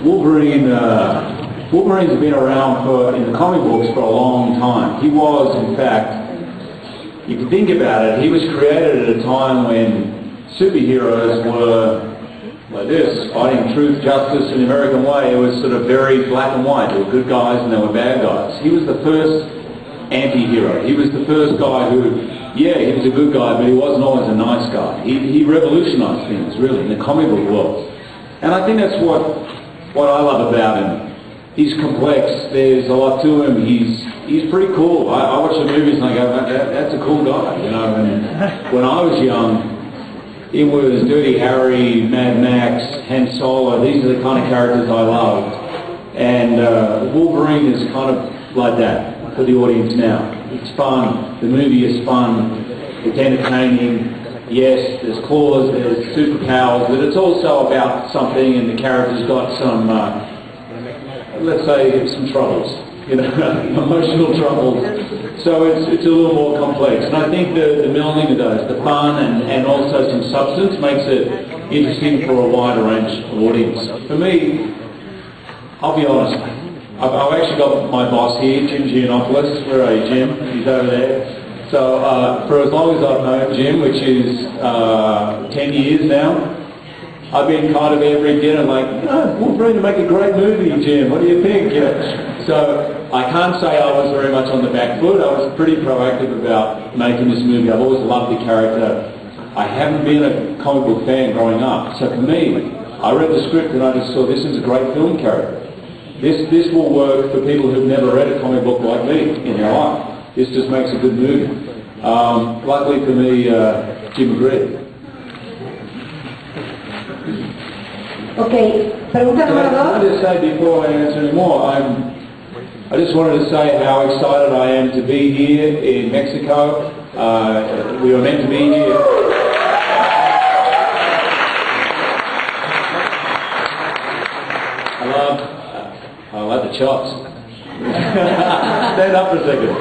Wolverine's been around in the comic books for a long time. He was, in fact, if you think about it, he was created at a time when superheroes were like this, fighting truth, justice, and the American way. It was sort of very black and white. There were good guys and there were bad guys. He was the first anti-hero. He was the first guy who, yeah, he was a good guy, but he wasn't always a nice guy. He revolutionized things, really, in the comic book world. And I think that's what I love about him. He's complex. There's a lot to him. He's pretty cool. I watch the movies and I go, that's a cool guy, you know. And when I was young, it was Dirty Harry, Mad Max, Han Solo. These are the kind of characters I loved. And Wolverine is kind of like that for the audience now. It's fun. The movie is fun. It's entertaining. Yes, there's claws, there's superpowers, but it's also about something, and the character's got some, let's say, some troubles, you know, emotional troubles. So it's a little more complex. And I think the melding of those, the fun and also some substance, makes it interesting for a wider range of audience. For me, I'll be honest, I've actually got my boss here, Jim Giannopoulos. Where are you, Jim? He's over there. So for as long as I've known Jim, which is 10 years now, I've been kind of every dinner like, Wolverine to make a great movie, Jim. What do you think? You know? So I can't say I was very much on the back foot. I was pretty proactive about making this movie. I've always loved the character. I haven't been a comic book fan growing up. So for me, I read the script and I just saw this is a great film character. This will work for people who've never read a comic book like me in their life. This just makes a good movie. Luckily for me, Jim agreed. Okay, pregunta número dos. Can I just say before I answer any more, I just wanted to say how excited I am to be here in Mexico. We were meant to be here. I love the chops. Stand up for a second.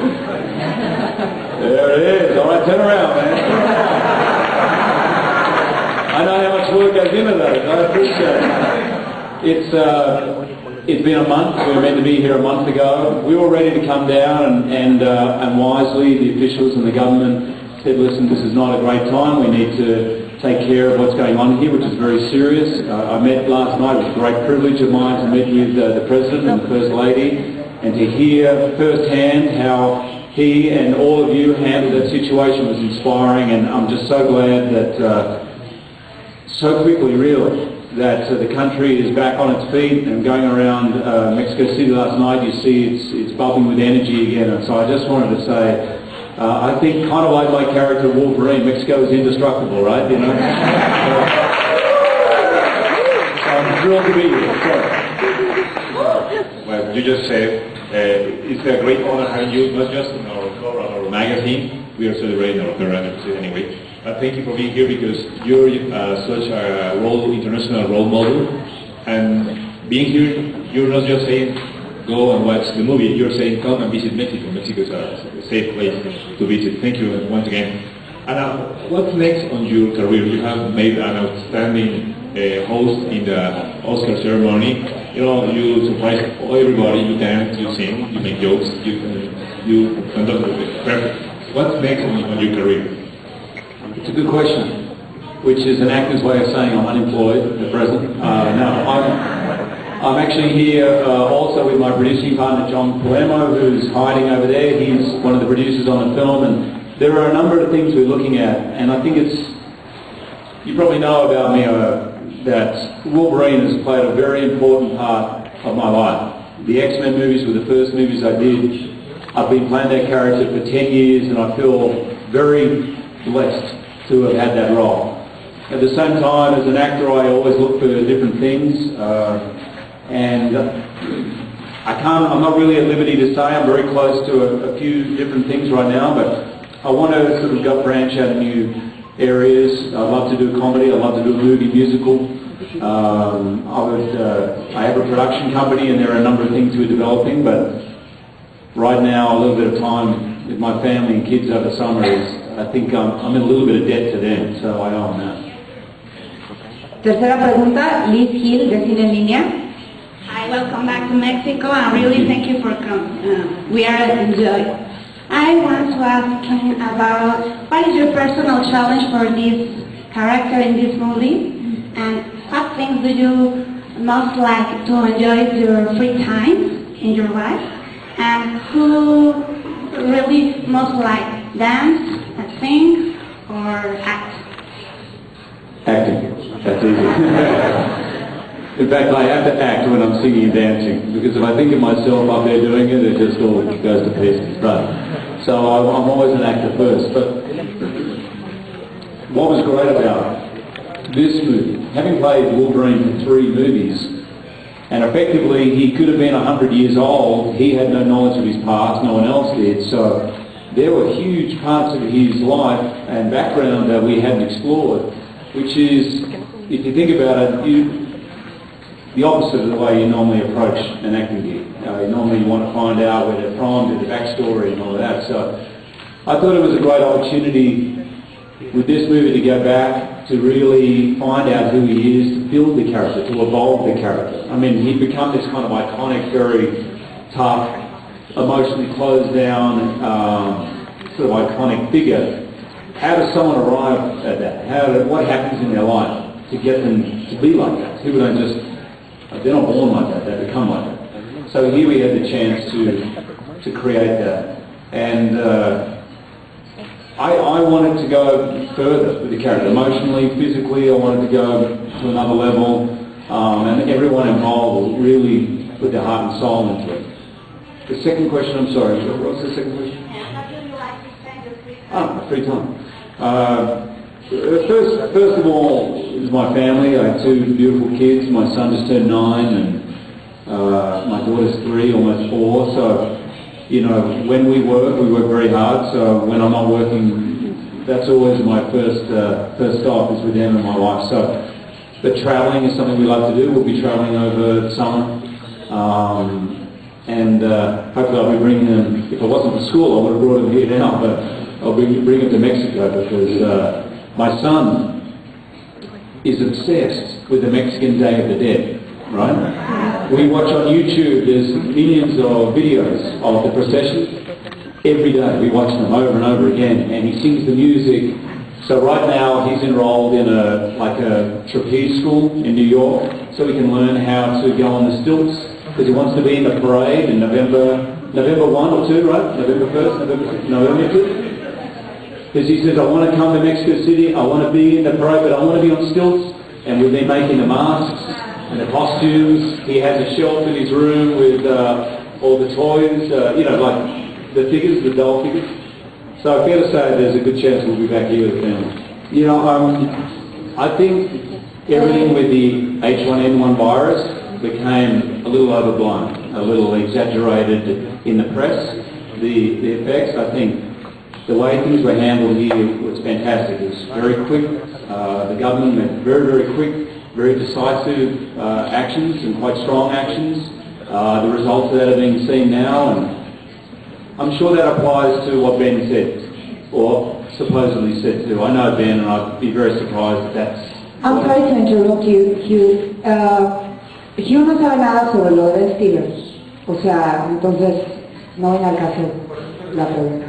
There it is. All right, turn around, man. I know how much work goes into those. I appreciate it. It's been a month. We were meant to be here a month ago. We were ready to come down, and wisely the officials and the government said, listen, this is not a great time. We need to take care of what's going on here, which is very serious. I met last night. It was a great privilege of mine to meet with the President and the First Lady and to hear firsthand how he and all of you handled that situation. Was inspiring, and I'm just so glad that so quickly, really, that the country is back on its feet and going around Mexico City last night. You see it's bubbling with energy again, and so I just wanted to say, I think kind of like my character Wolverine, Mexico is indestructible, right? You know. So I'm thrilled to be here. Well, you just said it's a great honor having you, not just in our cover of our magazine. We are celebrating our third anniversary anyway. But thank you for being here because you're such a international role model, and being here, you're not just saying go and watch the movie. You're saying come and visit Mexico. Mexico is a safe place to visit. Thank you once again. And what's next on your career? You have made an outstanding host in the Oscar ceremony. You know, you surprise everybody. You dance, you sing, you make jokes, you conduct it. Perfect. What's next on your career? It's a good question, which is an actor's way of saying I'm unemployed at present. No, I'm actually here also with my producing partner John Palermo, who's hiding over there. He's one of the producers on the film, and there are a number of things we're looking at, and I think you probably know about me that Wolverine has played a very important part of my life. The X-Men movies were the first movies I did. I've been playing that character for 10 years, and I feel very blessed to have had that role. At the same time, as an actor, I always look for different things, and I'm not really at liberty to say. I'm very close to a few different things right now, but I want to sort of branch out in new areas. I'd love to do comedy. I'd love to do a movie musical. I have a production company, and there are a number of things we're developing, but right now, a little bit of time with my family and kids over summer I think I'm in a little bit of debt to them, so I owe them that. Tercera pregunta, Liz Hill, de Cine en Línea. Hi, welcome back to Mexico, and really thank you for coming. We are enjoying. I want to ask him about what is your personal challenge for this character in this movie, and what things do you most like to enjoy your free time in your life, and who really most like dance, sing, or act? Acting. That's easy. In fact, I have to act when I'm singing and dancing, because if I think of myself up there doing it, it just all goes to pieces. Right. So I'm always an actor first. But what was great about this movie, having played Wolverine for 3 movies, and effectively he could have been 100 years old, he had no knowledge of his past, no one else did, so there were huge parts of his life and background that we hadn't explored, which is, if you think about it, the opposite of the way you normally approach an acting gig. You normally want to find out where they're from, their backstory and all of that. So I thought it was a great opportunity with this movie to go back to really find out who he is, to build the character, to evolve the character. I mean, he'd become this kind of iconic, very tough, emotionally closed down, sort of iconic figure. How does someone arrive at that? What happens in their life to get them to be like that? People don't just, they're not born like that, they become like that. So here we had the chance to create that. And I wanted to go further with the character, emotionally, physically. I wanted to go to another level, and everyone involved really put their heart and soul into it. The second question, I'm sorry, what was the second question? How do you like to spend your free time? My free time. First of all, is my family. I have 2 beautiful kids. My son just turned 9, and my daughter's 3, almost 4. So, you know, when we work very hard. So when I'm not working, that's always my first stop is with them and my wife. So, but travelling is something we love to do. We'll be travelling over summer, and hopefully I'll be bringing them. If it wasn't for school, I would have brought them here now, but I'll bring them to Mexico because my son is obsessed with the Mexican Day of the Dead, right? We watch on YouTube, there's millions of videos of the procession. Every day we watch them over and over again, and he sings the music. So right now he's enrolled in a trapeze school in New York, so he can learn how to go on the stilts, because he wants to be in the parade in November 1 or 2, right? November 1st, November 2? Because he says, I want to come to Mexico City, I want to be in the parade, but I want to be on stilts. And we've been making the masks and the costumes. He has a shelf in his room with all the toys, like the figures, the doll figures. So fair to say there's a good chance we'll be back here with family. You know, I think everything with the H1N1 virus became a little overblown, a little exaggerated in the press. The effects, I think, the way things were handled here was fantastic. It was very quick. The government made very, very quick, very decisive actions and quite strong actions. The results of that are being seen now, and I'm sure that applies to what Ben said, or supposedly said too. I know Ben, and I'd be very surprised if that's... I'm sorry to interrupt you, Hugh. Hugh no sabe nada sobre lo de Steelers. O sea, entonces no viene al caso la pregunta.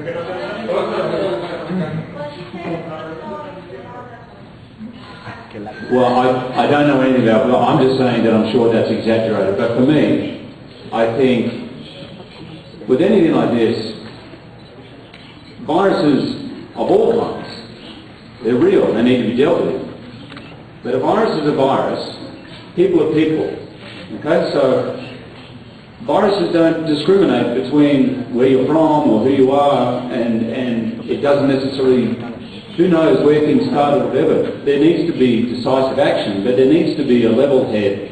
Well, I don't know anything about it, but I'm just saying that I'm sure that's exaggerated. But for me, I think with anything like this, viruses of all kinds, they're real, they need to be dealt with. But a virus is a virus, people are people. Okay, so viruses don't discriminate between where you're from or who you are, and it doesn't necessarily, who knows where things start or whatever. There needs to be decisive action, but there needs to be a level head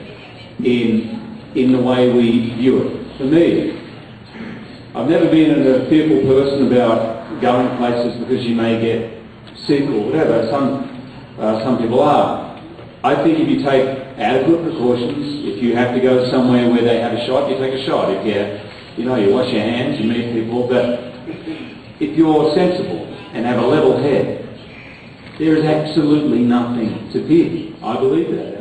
in the way we view it. For me, I've never been a fearful person about going places because you may get sick or whatever. Some people are. I think if you take adequate precautions, if you have to go somewhere where they have a shot, you take a shot. If you wash your hands, you meet people. But if you're sensible and have a level head, there is absolutely nothing to fear. I believe that.